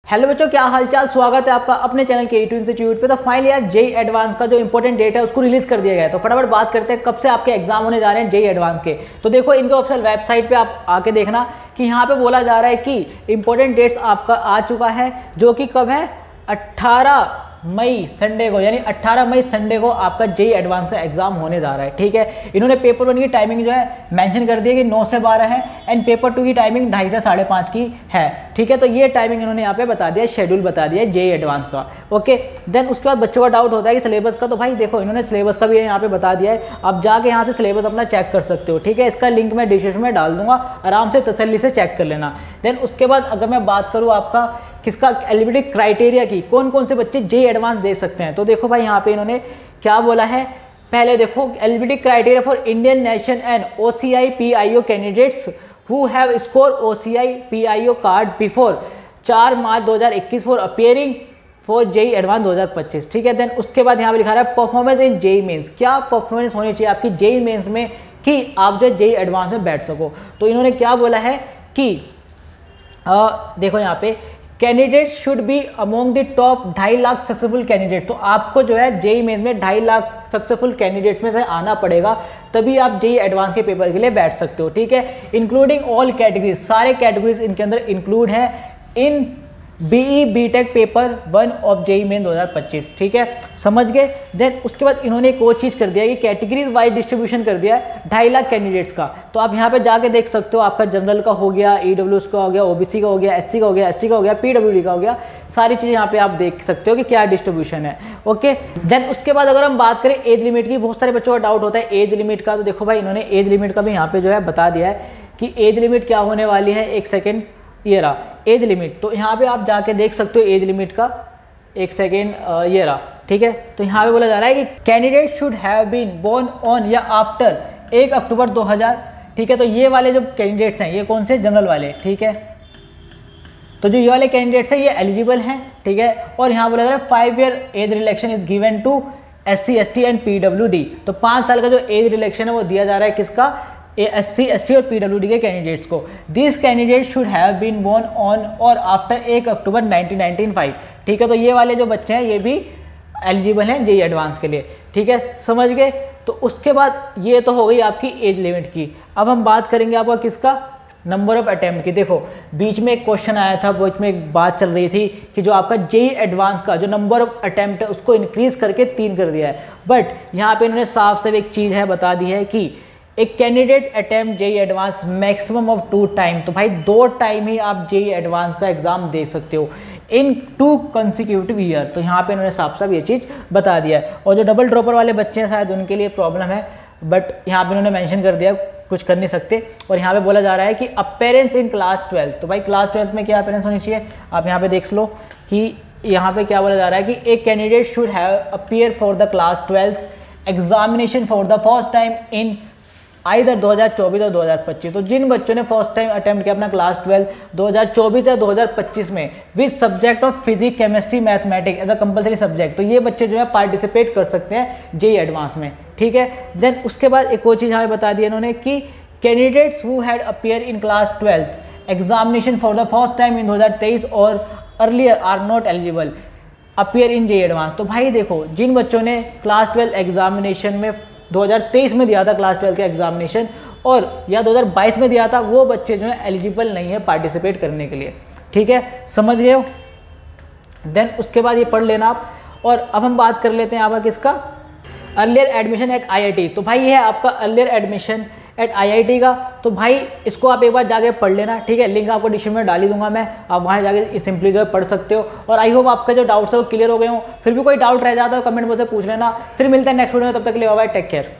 Hello बच्चों, क्या हालचाल। स्वागत है आपका अपने चैनल के A2 इंस्टीट्यूट पे। तो फाइनली यार जेई एडवांस का जो इंपॉर्टेंट डेट है उसको रिलीज कर दिया गया है। तो फटाफट बात करते हैं कब से आपके एग्जाम होने जा रहे हैं जेई एडवांस के। तो देखो इनके ऑफिशियल वेबसाइट पे आप आके देखना कि यहाँ पे बोला जा रहा है कि इंपॉर्टेंट डेट्स आपका आ चुका है, जो कि कब है 18 मई संडे को, यानी 18 मई संडे को आपका जेई एडवांस का एग्जाम होने जा रहा है। ठीक है, इन्होंने पेपर 1 की टाइमिंग जो है मेंशन कर दी है कि 9 से 12 है एंड पेपर 2 की टाइमिंग 2:30 से 5:30 की है। ठीक है, तो ये टाइमिंग इन्होंने यहाँ पे बता दिया, शेड्यूल बता दिया है जेई एडवांस का। ओके, देन उसके बाद बच्चों का डाउट होता है कि सिलेबस का। तो भाई देखो इन्होंने सिलेबस का भी यहाँ पे बता दिया है, आप जाके यहाँ से सिलेबस अपना चेक कर सकते हो। ठीक है, इसका लिंक मैं डिस्क्रिप्शन में डाल दूंगा, आराम से तसल्ली से चेक कर लेना। देन उसके बाद अगर मैं बात करूँ आपका किसका एलिजिबिलिटी क्राइटेरिया की, कौन कौन से बच्चे जेई एडवांस दे सकते हैं, तो देखो भाई यहाँ पे इन्होंने क्या बोला है। पहले देखो eligibility criteria for Indian nation and OCI PIO candidates who have score OCI PIO card before 4 March 2021 for appearing for JEE advance 2025। ठीक है, देन उसके बाद यहाँ पे लिखा रहा है परफॉर्मेंस इन जेई मेंस। क्या परफॉर्मेंस होनी चाहिए आपकी जेई मेंस में कि आप जो जेई एडवांस में बैठ सको। तो इन्होंने क्या बोला है कि देखो यहाँ पे candidate should be among the top 2.5 lakh successful candidate. तो आपको जो है जेई मेंस में 2.5 लाख सक्सेसफुल कैंडिडेट्स में से आना पड़ेगा, तभी आप जेई एडवांस के पेपर के लिए बैठ सकते हो। ठीक है, इंक्लूडिंग ऑल कैटेगरीज, सारे कैटेगरीज इनके अंदर इंक्लूड है in BE BTech paper 1 of JEE main 2025। ठीक है, समझ गए। देन उसके बाद इन्होंने एक और चीज़ कर दिया है कि कैटेगरीज वाइज डिस्ट्रीब्यूशन कर दिया है 2.5 लाख कैंडिडेट्स का। तो आप यहाँ पे जाके देख सकते हो, आपका जनरल का हो गया, EWS का हो गया, OBC का हो गया, SC का हो गया, ST का हो गया, PWD का हो गया, सारी चीज़ें यहाँ पे आप देख सकते हो कि क्या डिस्ट्रीब्यूशन है। ओके, देन उसके बाद अगर हम बात करें एज लिमिट की, बहुत सारे बच्चों का डाउट होता है एज लिमिट का। तो देखो भाई इन्होंने एज लिमिट का भी यहाँ पे जो है बता दिया है कि एज लिमिट क्या होने वाली है। एक सेकेंड, ये रहा एज लिमिट। तो यहाँ पे आप जाके देख सकते हो एज लिमिट का, एक सेकेंड, ये रहा। ठीक है, तो यहाँ पे बोला जा रहा है कि candidate should have been born on या आफ्टर 1 अक्टूबर 2000। ठीक है, तो ये वाले जो कैंडिडेट्स हैं ये कौन से, जनरल वाले। ठीक है, तो जो ये वाले कैंडिडेट्स हैं ये एलिजिबल हैं। ठीक है, और यहाँ बोला जा रहा है 5 year age relaxation is given to SC ST and PWD। तो 5 साल का जो एज रिलैक्सेशन है वो दिया जा रहा है किसका, SC ST और PWD के कैंडिडेट्स को। This candidate should have been born on और आफ्टर 1 अक्टूबर 1995। ठीक है, तो ये वाले जो बच्चे हैं ये भी एलिजिबल हैं जेई एडवांस के लिए। ठीक है, समझ गए। तो उसके बाद ये तो हो गई आपकी एज लिमिट की। अब हम बात करेंगे आपका किसका, नंबर ऑफ अटेम्प्ट की। देखो बीच में एक क्वेश्चन आया था, बीच में एक बात चल रही थी कि जो आपका जेई एडवांस का जो नंबर ऑफ अटेम्प्ट है उसको इंक्रीज करके 3 कर दिया है। बट यहाँ पे इन्होंने साफ साफ एक चीज़ है बता दी है कि एक candidate attempt JEE advance maximum of 2 time. तो भाई 2 टाइम ही आप जेई एडवांस का एग्जाम दे सकते हो इन 2 कंसिक्यूटिव ईयर। तो यहाँ पे इन्होंने साफ साफ ये चीज़ बता दिया है। और जो डबल ड्रॉपर वाले बच्चे हैं शायद उनके लिए प्रॉब्लम है, बट यहाँ पे इन्होंने मेंशन कर दिया, कुछ कर नहीं सकते। और यहाँ पे बोला जा रहा है कि अपीयरेंस इन क्लास 12। तो भाई क्लास 12 में क्या अपीयरेंस होनी चाहिए, आप यहाँ पे देख लो कि यहाँ पे क्या बोला जा रहा है कि एक candidate should have appear for the class 12 examination for the first time in either 2024 और 2025। तो जिन बच्चों ने फर्स्ट टाइम अटेम्प्ट किया अपना क्लास 12 2024 या 2025 में with subject of physics chemistry mathematics as a compulsory subject, तो ये बच्चे जो है पार्टिसिपेट कर सकते हैं जेई एडवांस में। ठीक है, देन उसके बाद एक और चीज़ हमें बता दी इन्होंने कि candidates who had appear in class 12 examination for the first time in 2023 और earlier are not eligible appear in JEE advance. तो भाई देखो जिन बच्चों ने क्लास 12 एग्जामिनेशन में 2023 में दिया था क्लास 12 का एग्जामिनेशन और या 2022 में दिया था, वो बच्चे जो है एलिजिबल नहीं है पार्टिसिपेट करने के लिए। ठीक है, समझ गए हो। देन उसके बाद ये पढ़ लेना आप। और अब हम बात कर लेते हैं आपका किसका, अर्लियर एडमिशन एट IIT। तो भाई ये है आपका अर्लियर एडमिशन एट IIT का। तो भाई इसको आप एक बार जाके पढ़ लेना। ठीक है, लिंक आपको डिस्क्रिप्शन में डाल ही दूंगा मैं, आप वहाँ जाके सिंपली जो है पढ़ सकते हो। और आई होप आपका जो डाउट्स है वो क्लियर हो गए हो। फिर भी कोई डाउट रह जाता है कमेंट मुझसे पूछ लेना। फिर मिलते हैं नेक्स्ट वीडियो में, तब तक के लिए बाय बाय, टेक केयर।